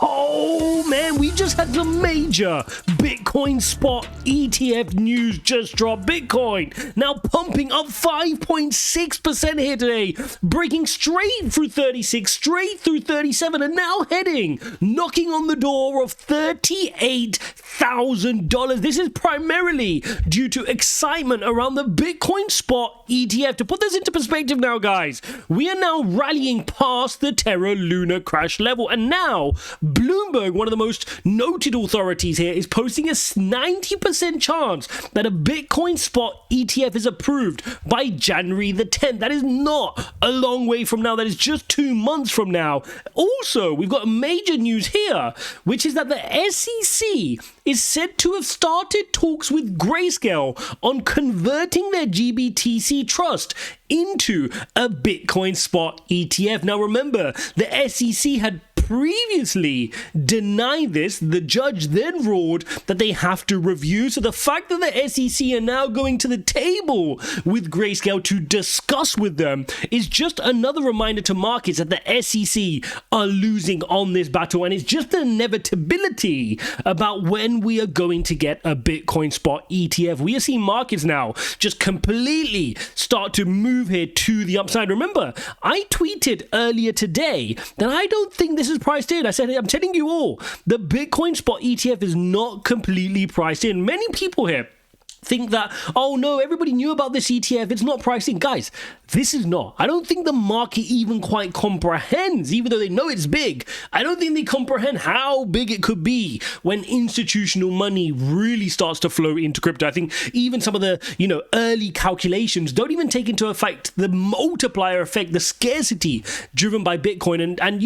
Oh man, we just had some major Bitcoin spot ETF news just dropped. Bitcoin now pumping up 5.6% here today, breaking straight through 36, straight through 37, and now knocking on the door of $38,000. This is primarily due to excitement around the Bitcoin spot ETF. To put this into perspective now, guys, we are now rallying past the Terra Luna crash level, and now Bloomberg, one of the most noted authorities here, is posting a 90% chance that a Bitcoin spot ETF is approved by January the 10th. That is not a long way from now. That is just 2 months from now. Also, we've got major news here, which is that the SEC is said to have started talks with Grayscale on converting their GBTC trust into a Bitcoin spot ETF. Now remember, the SEC had previously denied this. The judge then ruled that they have to review. So the fact that the SEC are now going to the table with Grayscale to discuss with them is just another reminder to markets that the SEC are losing on this battle, and it's just an inevitability about when we are going to get a Bitcoin spot ETF. We are seeing markets now just completely start to move here to the upside. Remember, I tweeted earlier today that I don't think this is priced in. I said, I'm telling you all, the Bitcoin spot ETF is not completely priced in. Many people here think that, oh no, everybody knew about this ETF, it's not priced in. Guys, this is not. I don't think the market even quite comprehends, even though they know it's big, I don't think they comprehend how big it could be when institutional money really starts to flow into crypto. I think even some of the, early calculations don't even take into effect the multiplier effect, the scarcity driven by Bitcoin. And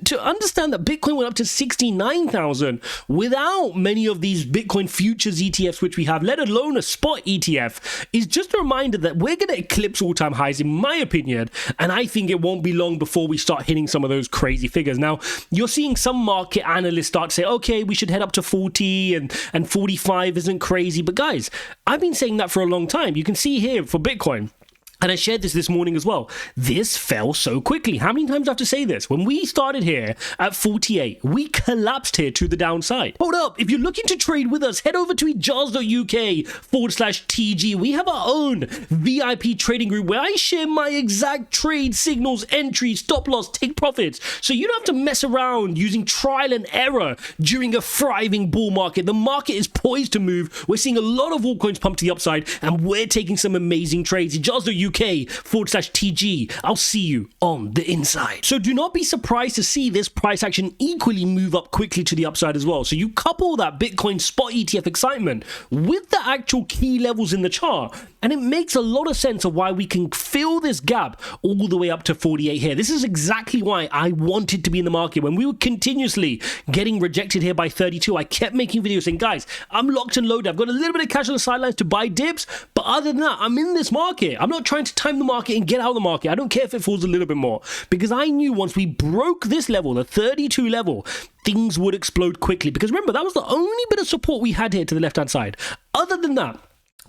to understand that Bitcoin went up to 69,000 without many of these Bitcoin futures ETFs, which we have, let alone a spot ETF, is just a reminder that we're going to eclipse all-time highs, in my opinion, and I think it won't be long before we start hitting some of those crazy figures. Now, you're seeing some market analysts start to say, okay, we should head up to 40 and 45 isn't crazy, but guys, I've been saying that for a long time. You can see here for Bitcoin, and I shared this morning as well, this fell so quickly. How many times do I have to say this? When we started here at 48, we collapsed here to the downside. Hold up, if you're looking to trade with us, head over to ijaz.uk/TG. We have our own VIP trading group where I share my exact trade signals, entries, stop loss, take profits. So you don't have to mess around using trial and error during a thriving bull market. The market is poised to move. We're seeing a lot of altcoins pump to the upside, and we're taking some amazing trades. ijaz.uk/TG. I'll see you on the inside. So do not be surprised to see this price action equally move up quickly to the upside as well. So you couple that Bitcoin spot ETF excitement with the actual key levels in the chart, and it makes a lot of sense of why we can fill this gap all the way up to 48 here. This is exactly why I wanted to be in the market. When we were continuously getting rejected here by 32, I kept making videos saying, guys, I'm locked and loaded. I've got a little bit of cash on the sidelines to buy dips, but other than that, I'm in this market. I'm not trying to time the market and get out of the market. I don't care if it falls a little bit more, because I knew once we broke this level, the 32 level, things would explode quickly. Because remember, that was the only bit of support we had here to the left-hand side. Other than that,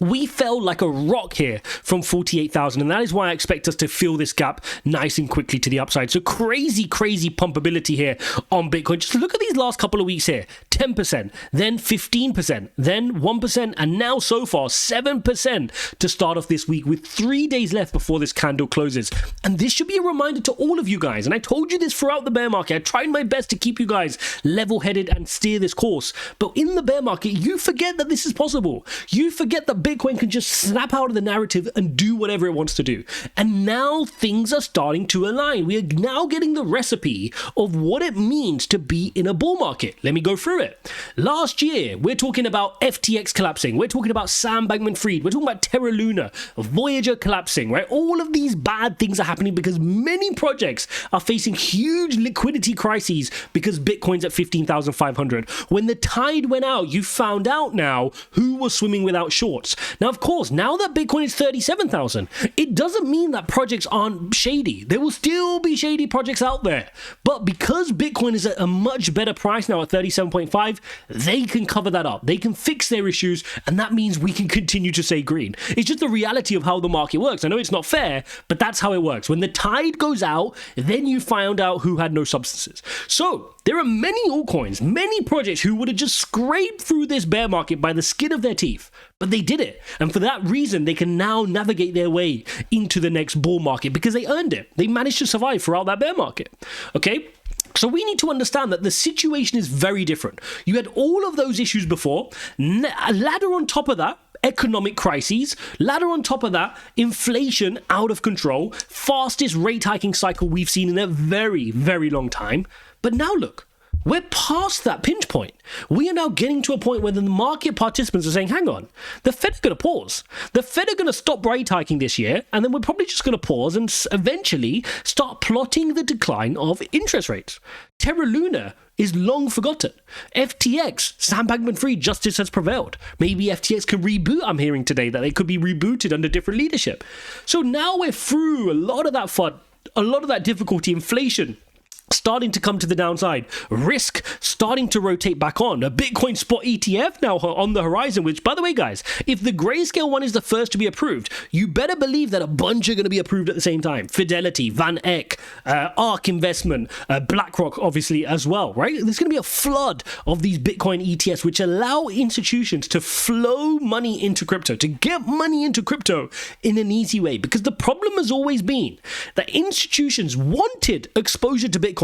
we fell like a rock here from 48,000, and that is why I expect us to fill this gap nice and quickly to the upside. So crazy pumpability here on Bitcoin. Just look at these last couple of weeks here. 10%, then 15%, then 1%, and now so far 7% to start off this week with 3 days left before this candle closes. And this should be a reminder to all of you guys, and I told you this throughout the bear market. I tried my best to keep you guys level-headed and steer this course. But in the bear market, you forget that this is possible. You forget that Bitcoin can just snap out of the narrative and do whatever it wants to do. And now things are starting to align. We are now getting the recipe of what it means to be in a bull market. Let me go through it. Last year, we're talking about FTX collapsing. We're talking about Sam Bankman-Fried. We're talking about Terra Luna, Voyager collapsing, right? All of these bad things are happening because many projects are facing huge liquidity crises because Bitcoin's at 15,500. When the tide went out, you found out now who was swimming without shorts. Now, of course, now that Bitcoin is 37,000, it doesn't mean that projects aren't shady. There will still be shady projects out there. But because Bitcoin is at a much better price now at 37.5, they can cover that up. They can fix their issues, and that means we can continue to stay green. It's just the reality of how the market works. I know it's not fair, but that's how it works. When the tide goes out, then you find out who had no substances. So There are many altcoins, many projects who would have just scraped through this bear market by the skin of their teeth, but they did it. And for that reason, they can now navigate their way into the next bull market because they earned it. They managed to survive throughout that bear market. Okay? So we need to understand that the situation is very different. You had all of those issues before. Ladder on top of that, economic crises. Ladder on top of that, inflation out of control. Fastest rate hiking cycle we've seen in a very, very long time. But now look, we're past that pinch point. We are now getting to a point where the market participants are saying, hang on, the Fed are going to pause. The Fed are going to stop rate hiking this year, and then we're probably just going to pause and eventually start plotting the decline of interest rates. Terra Luna is long forgotten. FTX, Sam Bankman-Fried, justice has prevailed. Maybe FTX can reboot. I'm hearing today that they could be rebooted under different leadership. So now we're through a lot of that FUD, a lot of that difficulty, inflation starting to come to the downside, risk starting to rotate back on, a Bitcoin spot ETF now on the horizon, which, by the way, guys, if the grayscale one is the first to be approved, you better believe that a bunch are going to be approved at the same time. Fidelity, Van Eck, ARK Investment, BlackRock, obviously, as well, right? There's going to be a flood of these Bitcoin ETFs, which allow institutions to flow money into crypto, to get money into crypto in an easy way, because the problem has always been that institutions wanted exposure to Bitcoin,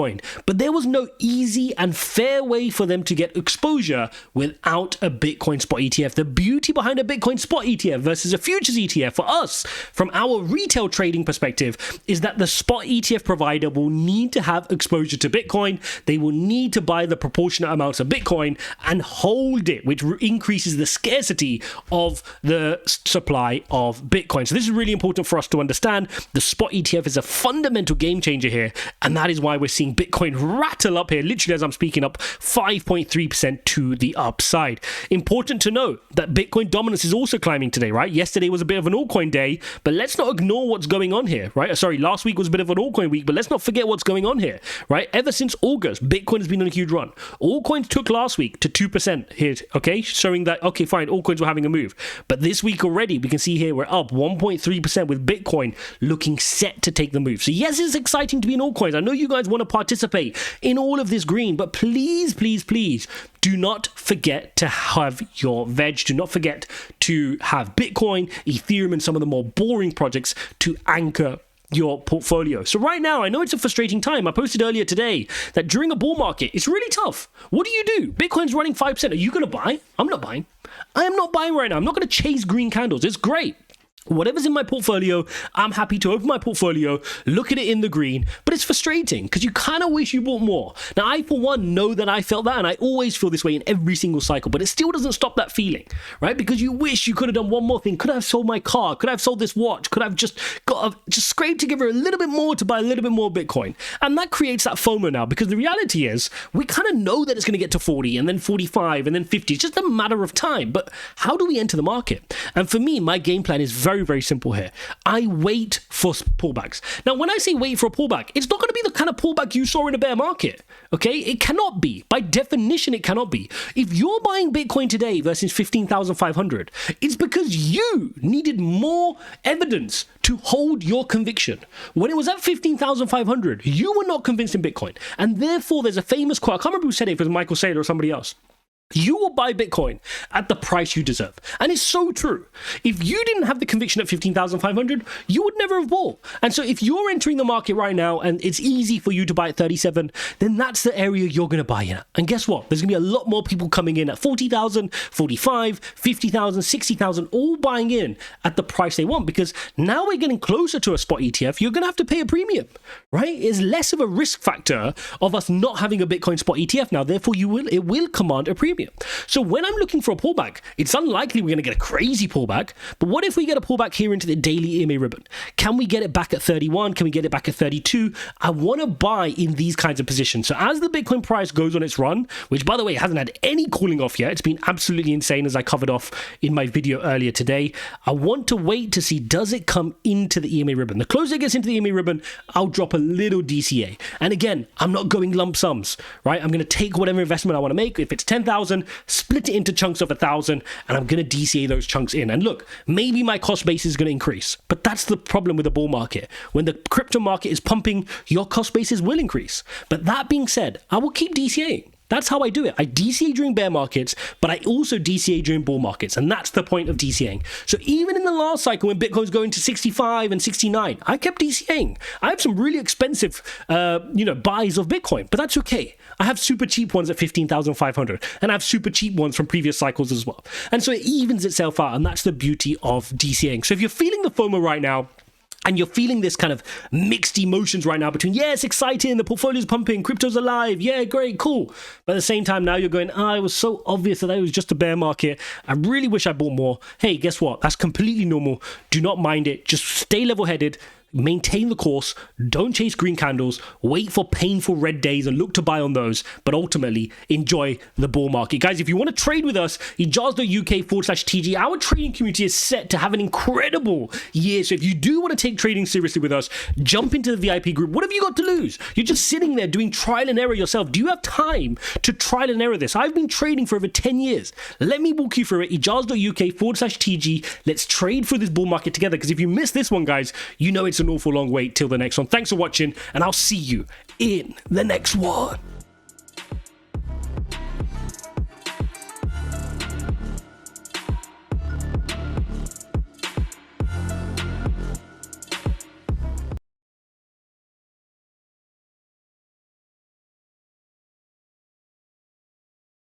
but there was no easy and fair way for them to get exposure without a Bitcoin spot ETF. The beauty behind a Bitcoin spot ETF versus a futures ETF for us, from our retail trading perspective, is that the spot ETF provider will need to have exposure to Bitcoin. They will need to buy the proportionate amounts of Bitcoin and hold it, which increases the scarcity of the supply of Bitcoin. So this is really important for us to understand. The spot ETF is a fundamental game changer here, and that is why we're seeing Bitcoin rattle up here, literally as I'm speaking, up 5.3% to the upside. Important to note that Bitcoin dominance is also climbing today, right? Yesterday was a bit of an altcoin day, but let's not ignore what's going on here, right? Sorry, last week was a bit of an altcoin week, but let's not forget what's going on here, right? Ever since August, Bitcoin has been on a huge run. Altcoins took last week to 2% here, okay? Showing that, okay, fine, altcoins were having a move. But this week already, we can see here we're up 1.3% with Bitcoin looking set to take the move. So yes, it's exciting to be in altcoins. I know you guys want to participate in all of this green, but please, please, please do not forget to have your veg. Do not forget to have Bitcoin, Ethereum, and some of the more boring projects to anchor your portfolio. So right now, I know it's a frustrating time. I posted earlier today that during a bull market, it's really tough. What do? Bitcoin's running 5%. Are you going to buy? I'm not buying. I am not buying right now. I'm not going to chase green candles. It's great. Whatever's in my portfolio, I'm happy to open my portfolio, look at it in the green, but it's frustrating because you kind of wish you bought more. Now, I, for one, know that I felt that, and I always feel this way in every single cycle, but it still doesn't stop that feeling, right? Because you wish you could have done one more thing. Could I have sold my car? Could I have sold this watch? Could I have just scraped together a little bit more to buy a little bit more Bitcoin? And that creates that FOMO now, because the reality is we kind of know that it's going to get to 40 and then 45 and then 50. It's just a matter of time. But how do we enter the market? And for me, my game plan is very, very simple here. I wait for pullbacks. Now, when I say wait for a pullback, it's not going to be the kind of pullback you saw in a bear market. Okay? It cannot be. By definition, it cannot be. If you're buying Bitcoin today versus 15,500, it's because you needed more evidence to hold your conviction. When it was at 15,500, you were not convinced in Bitcoin. And therefore, there's a famous quote. I can't remember who said it, if it was Michael Saylor or somebody else. You will buy Bitcoin at the price you deserve. And it's so true. If you didn't have the conviction at 15,500, you would never have bought. And so if you're entering the market right now and it's easy for you to buy at 37, then that's the area you're going to buy in at. And guess what? There's going to be a lot more people coming in at 40,000, 45, 50,000, 60,000, all buying in at the price they want, because now we're getting closer to a spot ETF. You're going to have to pay a premium, right? It's less of a risk factor of us not having a Bitcoin spot ETF now. Therefore, it will command a premium. So when I'm looking for a pullback, it's unlikely we're going to get a crazy pullback. But what if we get a pullback here into the daily EMA ribbon? Can we get it back at 31? Can we get it back at 32? I want to buy in these kinds of positions. So as the Bitcoin price goes on its run, which, by the way, hasn't had any cooling off yet, it's been absolutely insane, as I covered off in my video earlier today, I want to wait to see, does it come into the EMA ribbon? The closer it gets into the EMA ribbon, I'll drop a little DCA. And again, I'm not going lump sums, right? I'm going to take whatever investment I want to make. If it's 10,000, split it into chunks of 1,000, and I'm going to DCA those chunks in. And look, maybe my cost base is going to increase, but that's the problem with the bull market. When the crypto market is pumping, your cost bases will increase. But that being said, I will keep DCAing. That's how I do it. I DCA during bear markets, but I also DCA during bull markets. And that's the point of DCAing. So even in the last cycle when Bitcoin's going to 65 and 69, I kept DCAing. I have some really expensive, buys of Bitcoin, but that's okay. I have super cheap ones at 15,500, and I have super cheap ones from previous cycles as well. And so it evens itself out, and that's the beauty of DCAing. So if you're feeling the FOMO right now, and you're feeling this kind of mixed emotions right now between, yeah, it's exciting, the portfolio's pumping, crypto's alive, yeah, great, cool. But at the same time, now you're going, it was so obvious that it was just a bear market. I really wish I bought more. Hey, guess what? That's completely normal. Do not mind it. Just stay level-headed. Maintain the course, don't chase green candles, wait for painful red days and look to buy on those, but ultimately enjoy the bull market. Guys, if you want to trade with us, ijaz.uk/TG, our trading community is set to have an incredible year. So if you do want to take trading seriously with us, jump into the VIP group. What have you got to lose? You're just sitting there doing trial and error yourself. Do you have time to trial and error this? I've been trading for over 10 years. Let me walk you through it. ijaz.uk/TG. Let's trade for this bull market together, because if you miss this one, guys, you know it's an awful long wait till the next one. Thanks for watching, and I'll see you in the next one.